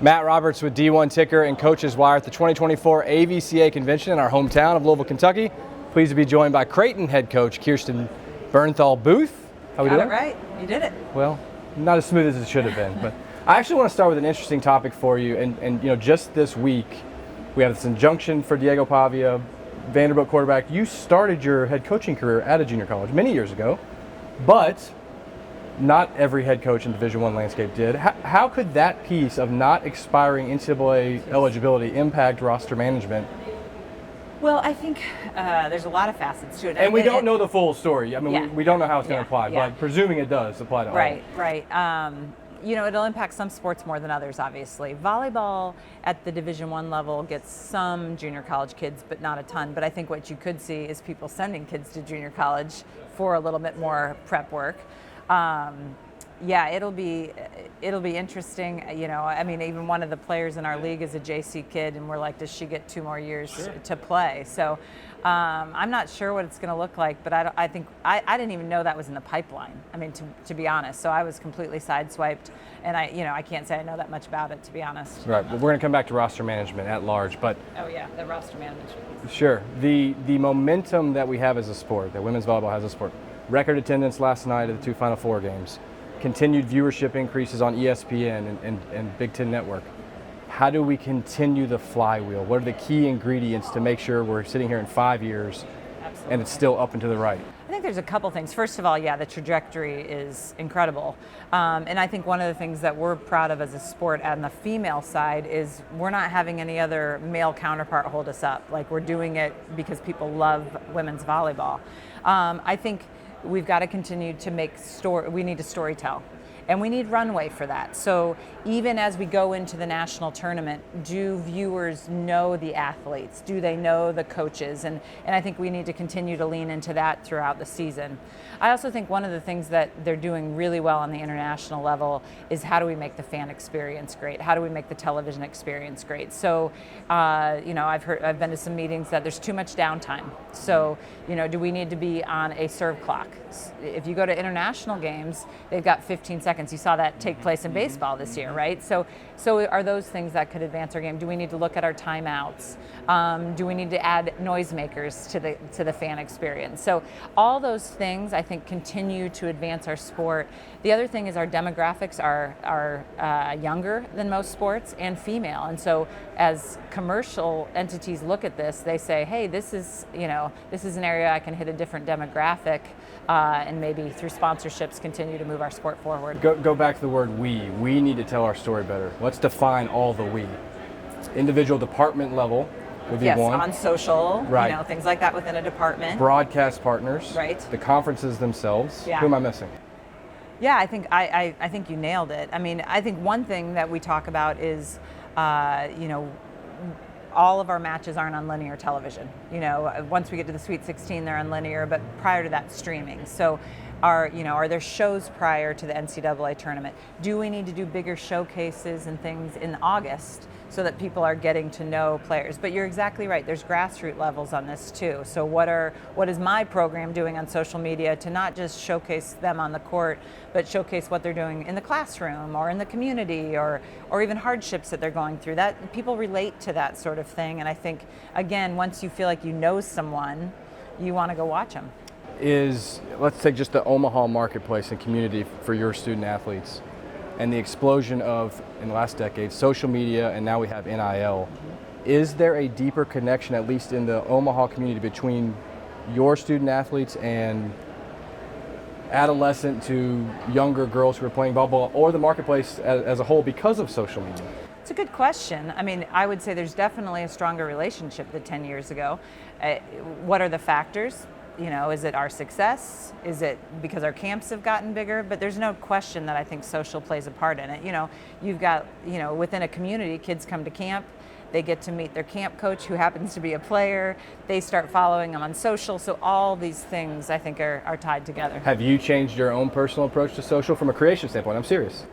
Matt Roberts with D1.ticker and Coaches Wire at the 2024 AVCA Convention in our hometown of Louisville, Kentucky. Pleased to be joined by Creighton head coach Kirsten Bernthal Booth. How we doing? Got it right. You did it. Well, not as smooth as it should have been, but I actually want to start with an interesting topic for you. And just this week, we have this injunction for Diego Pavia, Vanderbilt quarterback. You started your head coaching career at a junior college many years ago, but not every head coach in Division I landscape did. How could that piece of not expiring NCAA eligibility impact roster management? Well, I think there's a lot of facets to it. And we don't know the full story. I mean, yeah. we don't know how it's going to apply, but presuming it does apply to all. Right. It'll impact some sports more than others, obviously. Volleyball at the Division I level gets some junior college kids, but not a ton. But I think what you could see is people sending kids to junior college for a little bit more prep work. It'll be interesting. Even one of the players in our league is a JC kid, and we're like, does she get 2 more years to play? So I'm not sure what it's going to look like, but I I didn't even know that was in the pipeline. I mean, to be honest, so I was completely sideswiped, and I can't say I know that much about it, to be honest. Right. Well, we're going to come back to roster management at large, but the roster management. Sure. The momentum that we have as a sport, that women's volleyball has as a sport. Record attendance last night at the 2 Final Four games. Continued viewership increases on ESPN and Big Ten Network. How do we continue the flywheel? What are the key ingredients to make sure we're sitting here in 5 years and it's still up and to the right? I think there's a couple things. First of all, the trajectory is incredible. And I think one of the things that we're proud of as a sport on the female side is we're not having any other male counterpart hold us up. Like, we're doing it because people love women's volleyball. I think we've got to continue to we need to storytell, and we need runway for that. So even as we go into the national tournament, do viewers know the athletes? Do they know the coaches? And I think we need to continue to lean into that throughout the season. I also think one of the things that they're doing really well on the international level is how do we make the fan experience great? How do we make the television experience great? So, I've been to some meetings that there's too much downtime. So, do we need to be on a serve clock? If you go to international games, they've got 15 seconds. You saw that take place in baseball this year, right? So are those things that could advance our game? Do we need to look at our timeouts? Do we need to add noisemakers to the fan experience? So all those things, I think, continue to advance our sport. The other thing is our demographics are younger than most sports and female, and so as commercial entities look at this, they say, hey, this is an area I can hit a different demographic, and maybe through sponsorships continue to move our sport forward. Go back to the word we. We need to tell our story better. Let's define all the we. Individual department level would be one. On social, right. Things like that within a department. Broadcast partners. Right. The conferences themselves. Yeah. Who am I missing? Yeah, I think you nailed it. I mean, I think one thing that we talk about is, all of our matches aren't on linear television. Once we get to the Sweet 16, they're on linear, but prior to that, streaming. So are there shows prior to the NCAA tournament? Do we need to do bigger showcases and things in August so that people are getting to know players? But you're exactly right. There's grassroots levels on this too. So what is my program doing on social media to not just showcase them on the court, but showcase what they're doing in the classroom or in the community or even hardships that they're going through? That people relate to that sort of thing. And I think, again, once you feel like you know someone, you want to go watch them. Let's take just the Omaha marketplace and community for your student athletes and the explosion of, in the last decade, social media, and now we have NIL. Is there a deeper connection, at least in the Omaha community, between your student athletes and adolescent to younger girls who are playing volleyball, or the marketplace as a whole because of social media? It's a good question. I mean, I would say there's definitely a stronger relationship than 10 years ago. What are the factors? Is it our success? Is it because our camps have gotten bigger? But there's no question that I think social plays a part in it. You've got, within a community, kids come to camp, they get to meet their camp coach who happens to be a player, they start following them on social, so all these things I think are tied together. Have you changed your own personal approach to social from a creation standpoint? I'm serious.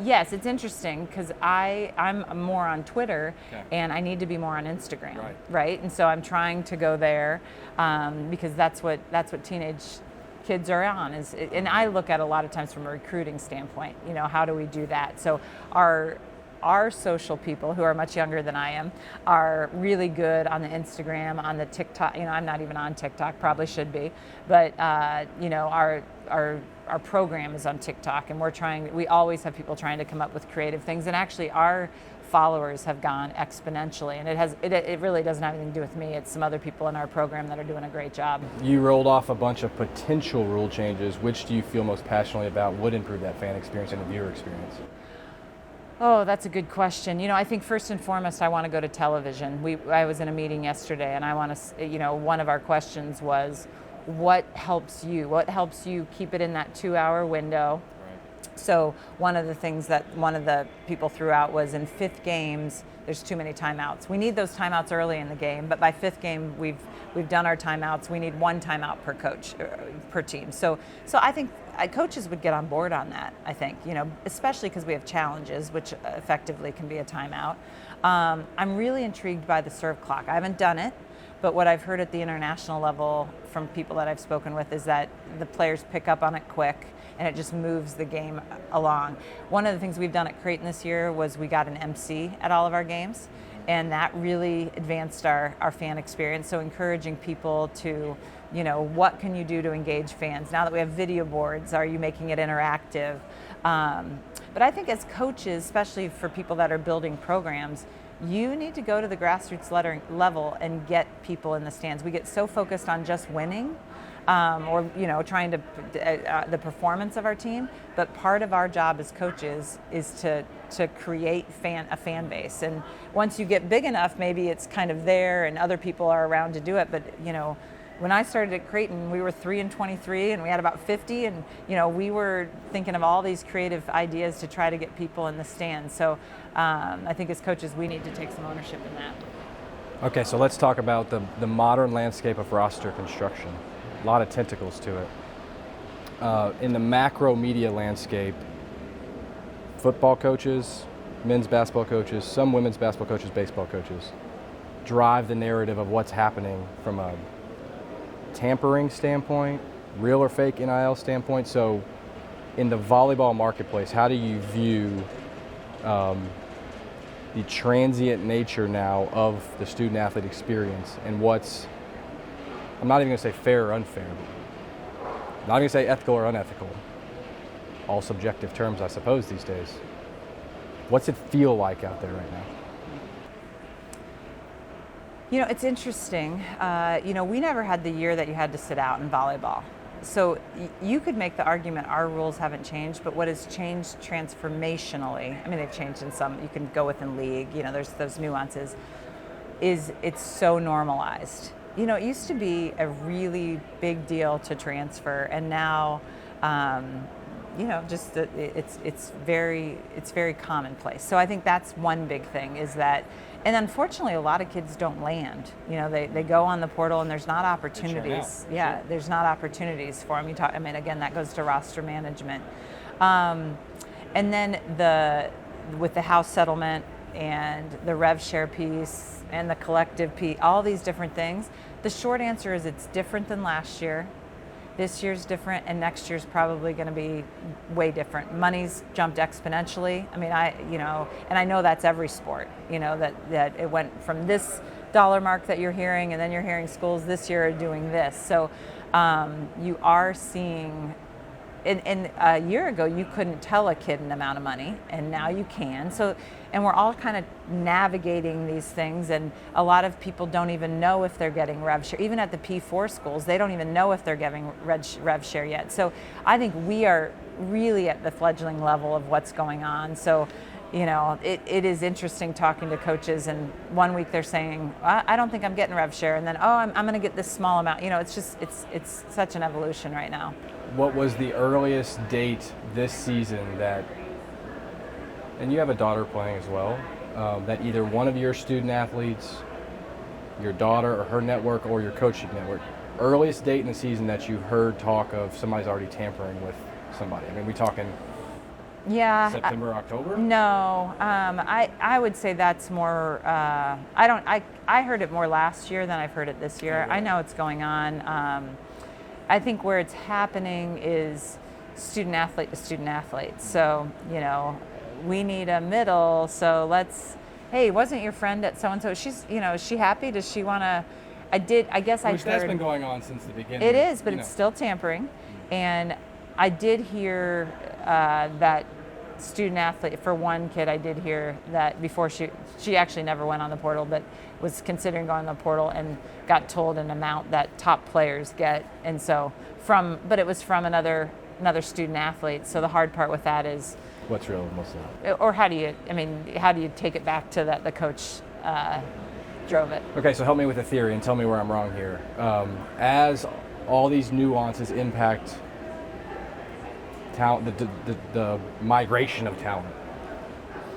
Yes, it's interesting because I'm more on Twitter, and I need to be more on Instagram, right? And so I'm trying to go there because that's what teenage kids are on. And I look at a lot of times from a recruiting standpoint, how do we do that? So our social people who are much younger than I am are really good on the Instagram, on the TikTok. I'm not even on TikTok, probably should be, but our program is on TikTok, and we always have people trying to come up with creative things, and actually our followers have gone exponentially, and it really doesn't have anything to do with me. It's some other people in our program that are doing a great job. You rolled off a bunch of potential rule changes. Which do you feel most passionately about would improve that fan experience and the viewer experience? Oh, that's a good question. I think first and foremost, I want to go to television. I was in a meeting yesterday, and I want to, one of our questions was, what helps you? What helps you keep it in that 2-hour window? So one of the things that one of the people threw out was in fifth games, there's too many timeouts. We need those timeouts early in the game, but by fifth game, we've done our timeouts. We need one timeout per coach, per team. So I think coaches would get on board on that, I think, especially because we have challenges, which effectively can be a timeout. I'm really intrigued by the serve clock. I haven't done it, but what I've heard at the international level from people that I've spoken with is that the players pick up on it quick, and it just moves the game along. One of the things we've done at Creighton this year was we got an MC at all of our games, and that really advanced our fan experience. So encouraging people to, what can you do to engage fans? Now that we have video boards, are you making it interactive? But I think as coaches, especially for people that are building programs, you need to go to the grassroots level and get people in the stands. We get so focused on just winning, or trying to the performance of our team, but part of our job as coaches is to create a fan base. And once you get big enough, maybe it's kind of there and other people are around to do it. But when I started at Creighton, we were 3-23 and we had about 50, and we were thinking of all these creative ideas to try to get people in the stands. So I think as coaches, we need to take some ownership in that. Okay, so let's talk about the modern landscape of roster construction. A lot of tentacles to it. In the macro media landscape, football coaches, men's basketball coaches, some women's basketball coaches, baseball coaches, drive the narrative of what's happening from a tampering standpoint, real or fake NIL standpoint. So in the volleyball marketplace, how do you view the transient nature now of the student athlete experience, and what's, I'm not even going to say fair or unfair, I'm not going to say ethical or unethical, all subjective terms I suppose these days. What's it feel like out there right now? It's interesting. We never had the year that you had to sit out in volleyball. So you could make the argument our rules haven't changed, but what has changed transformationally, they've changed in some, you can go within league, there's those nuances, is it's so normalized. It used to be a really big deal to transfer, and now, it's very commonplace. So I think that's one big thing is that, and unfortunately a lot of kids don't land. They go on the portal and there's not opportunities. Yeah, sure. There's not opportunities for them. Again, that goes to roster management. And then with the house settlement and the rev share piece and the collective piece, all these different things, the short answer is it's different than last year. This year's different, and next year's probably going to be way different. Money's jumped exponentially. And I know that's every sport. That it went from this dollar mark that you're hearing, and then you're hearing schools this year are doing this. So you are seeing. And a year ago, you couldn't tell a kid an amount of money, and now you can. So, and we're all kind of navigating these things, and a lot of people don't even know if they're getting rev share. Even at the P4 schools, they don't even know if they're getting rev share yet. So I think we are really at the fledgling level of what's going on. So, it is interesting talking to coaches, and one week they're saying, I don't think I'm getting rev share, and then, I'm going to get this small amount. It's such an evolution right now. What was the earliest date this season that, and you have a daughter playing as well, that either one of your student athletes, your daughter or her network or your coaching network, earliest date in the season that you heard talk of somebody's already tampering with somebody? We talking September, October? No, I would say that's more, I heard it more last year than I've heard it this year. Okay. I know it's going on. I think where it's happening is student athlete to student athlete. So, we need a middle, so hey, wasn't your friend at so-and-so, she's, is she happy? Does she want to, Which that's been going on since the beginning. It is, but it's still tampering. And I did hear that student athlete, for one kid, I did hear that before she actually never went on the portal, but was considering going on the portal and got told an amount that top players get. And so but it was from another student athlete. So the hard part with that is, what's real most of that? Or how do you take it back to that the coach drove it? Okay, so help me with the theory and tell me where I'm wrong here. As all these nuances impact talent, the migration of talent,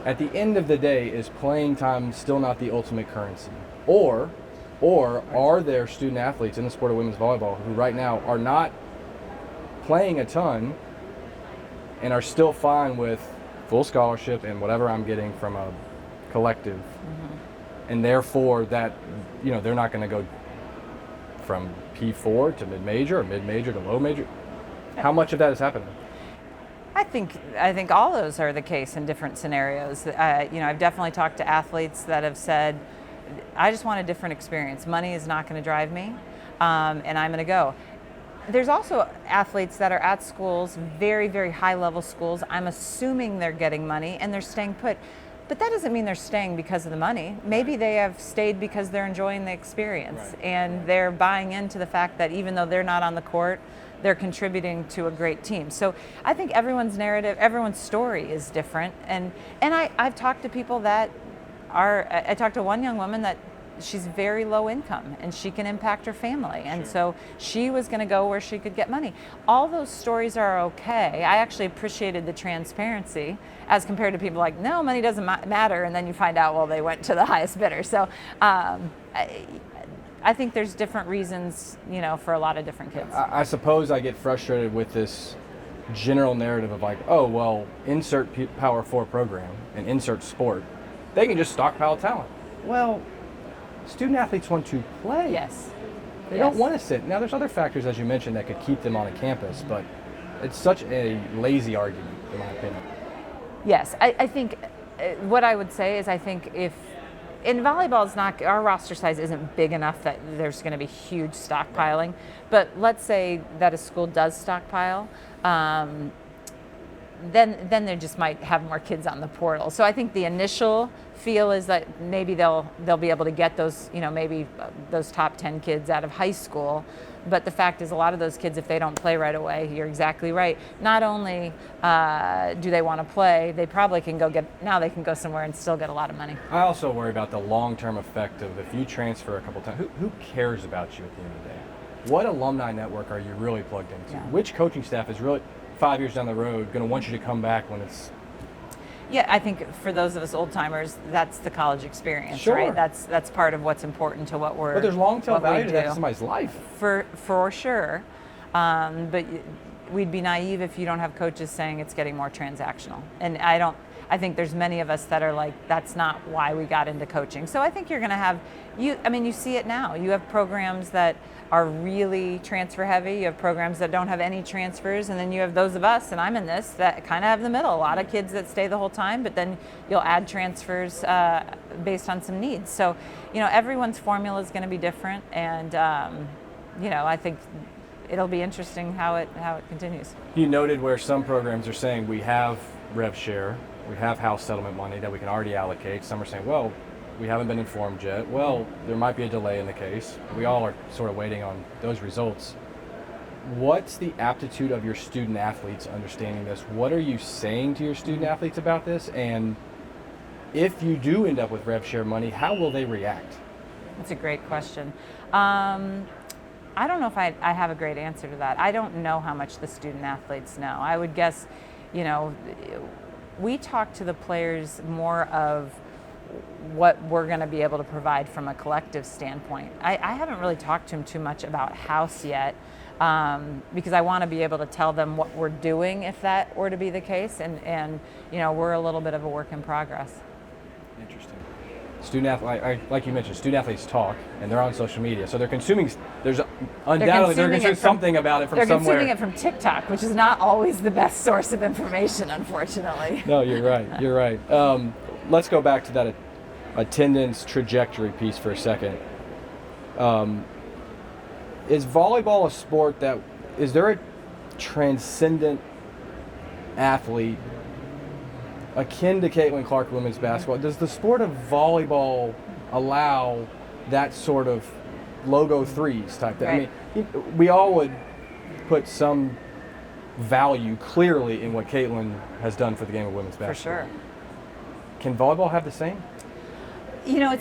at the end of the day, is playing time still not the ultimate currency? Or are there student athletes in the sport of women's volleyball who right now are not playing a ton and are still fine with full scholarship and whatever I'm getting from a collective, and therefore that, they're not going to go from P4 to mid-major or mid-major to low major? How much of that is happening? I think all those are the case in different scenarios. I've definitely talked to athletes that have said, I just want a different experience. Money is not going to drive me, and I'm going to go. There's also athletes that are at schools, very, very high-level schools. I'm assuming they're getting money and they're staying put. But that doesn't mean they're staying because of the money. Maybe they have stayed because they're enjoying the experience, and they're buying into the fact that even though they're not on the court, they're contributing to a great team. So I think everyone's narrative, everyone's story is different. And I've talked to people that I talked to one young woman that she's very low income and she can impact her family. And so she was going to go where she could get money. All those stories are okay. I actually appreciated the transparency as compared to people like, no, money doesn't matter. And then you find out, well, they went to the highest bidder. So I think there's different reasons, for a lot of different kids. I suppose I get frustrated with this general narrative of like, oh, well, insert Power 4 program and insert sport. They can just stockpile talent. Well, student athletes want to play. Yes. They don't want to sit. Now, there's other factors, as you mentioned, that could keep them on a campus, but it's such a lazy argument, in my opinion. Yes. I think what I would say is I think if in volleyball, our roster size isn't big enough that there's going to be huge stockpiling. But let's say that a school does stockpile, then they just might have more kids on the portal. So I think the initial feel is that maybe they'll be able to get those, maybe those top 10 kids out of high school. But the fact is, a lot of those kids, if they don't play right away, you're exactly right. Not only do they want to play, they probably can they can go somewhere and still get a lot of money. I also worry about the long-term effect of if you transfer a couple times, who cares about you at the end of the day? What alumni network are you really plugged into? Yeah. Which coaching staff is really 5 years down the road going to want you to come back when it's... Yeah, I think for those of us old timers, that's the college experience, Sure. right? That's part of what's important to what we're. But there's long-term value to that to do. somebody's life. For sure, but we'd be naive if you don't have coaches saying it's getting more transactional. And I think there's many of us that are like, that's not why we got into coaching. So I think you're going to have you see it now. You have programs that are really transfer heavy. You have programs that don't have any transfers, and then you have those of us, and I'm in this, that kind of have the middle. A lot of kids that stay the whole time, but then you'll add transfers based on some needs. So, everyone's formula is going to be different, and I think it'll be interesting how it continues. You noted where some programs are saying we have rev share, we have house settlement money that we can already allocate. Some are saying, well, we haven't been informed yet. Well, there might be a delay in the case. We all are sort of waiting on those results. What's the aptitude of your student athletes understanding this? What are you saying to your student athletes about this? And if you do end up with rev share money, how will they react? That's a great question. I don't know if I have a great answer to that. I don't know how much the student athletes know. I would guess, we talk to the players more of what we're going to be able to provide from a collective standpoint. I haven't really talked to them too much about house yet because I want to be able to tell them what we're doing if that were to be the case, and we're a little bit of a work in progress. Interesting. student athlete, like you mentioned, student athletes talk, and they're on social media, so they're consuming. There's undoubtedly they're consuming something about it from they're somewhere. They're consuming it from TikTok, which is not always the best source of information, unfortunately. No, you're right. You're right. Let's go back to that attendance trajectory piece for a second. Is volleyball a sport that is there a transcendent athlete akin to Caitlin Clark women's basketball? Does the sport of volleyball allow that sort of logo threes type thing? Right. I mean, we all would put some value clearly in what Caitlin has done for the game of women's basketball. For sure. Can volleyball have the same? You know,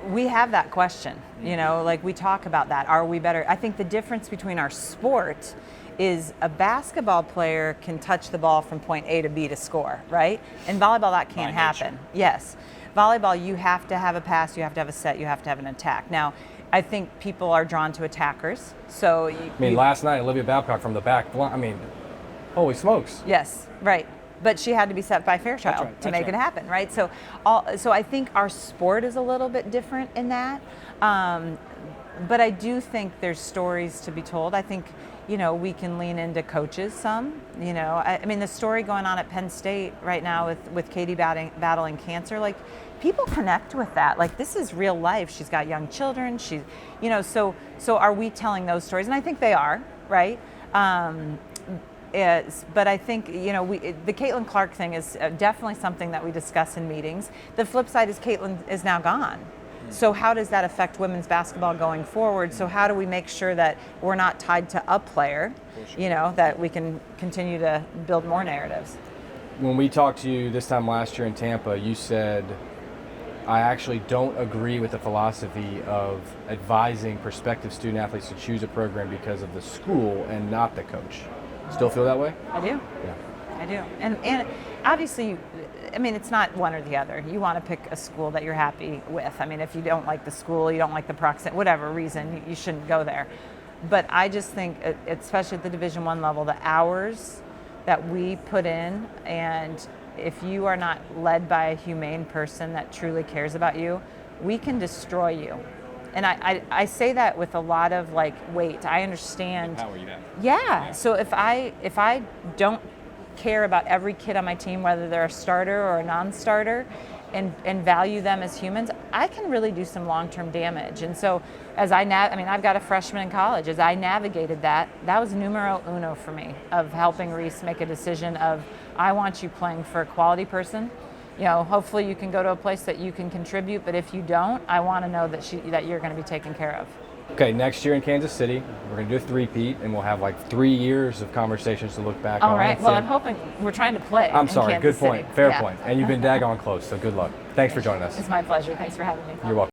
we have that question, you know, like we talk about that. Are we better? I think the difference between our sport is a basketball player can touch the ball from point A to B to score, right? In volleyball, that can't happen. Yes. Volleyball, you have to have a pass, you have to have a set, you have to have an attack. Now, I think people are drawn to attackers. So last night, Olivia Babcock from the back, holy smokes. Yes, right. But she had to be set by Fairchild to make it happen, right? So I think our sport is a little bit different in that. But I do think there's stories to be told. I think, you know, we can lean into coaches some, you know. I mean, the story going on at Penn State right now with Katie battling cancer, like, people connect with that. Like, this is real life. She's got young children. She's, you know, so are we telling those stories? And I think they are, right? But I think, you know, the Caitlin Clark thing is definitely something that we discuss in meetings. The flip side is Caitlin is now gone. So how does that affect women's basketball going forward? So how do we make sure that we're not tied to a player, you know, that we can continue to build more narratives? When we talked to you this time last year in Tampa, you said, I actually don't agree with the philosophy of advising prospective student athletes to choose a program because of the school and not the coach. Still feel that way? I do. Yeah. I do. And obviously, I mean, it's not one or the other. You want to pick a school that you're happy with. I mean, if you don't like the school, you don't like the proximity, whatever reason, you shouldn't go there. But I just think, especially at the Division I level, the hours that we put in, and if you are not led by a humane person that truly cares about you, we can destroy you. And I say that with a lot of weight. I understand. The power you have. Yeah. So if I don't care about every kid on my team, whether they're a starter or a non-starter, and value them as humans, I can really do some long-term damage. And so as I've got a freshman in college. As I navigated that was numero uno for me of helping Reese make a decision of, I want you playing for a quality person. You know, hopefully you can go to a place that you can contribute, but if you don't, I want to know that you're going to be taken care of. Okay, next year in Kansas City, we're going to do a three-peat, and we'll have 3 years of conversations to look back on. All right. Well, I'm hoping we're trying to play. I'm sorry. Kansas Good point. City. Fair point. And you've been daggone close, so good luck. Thanks for joining us. It's my pleasure. Thanks for having me. You're welcome.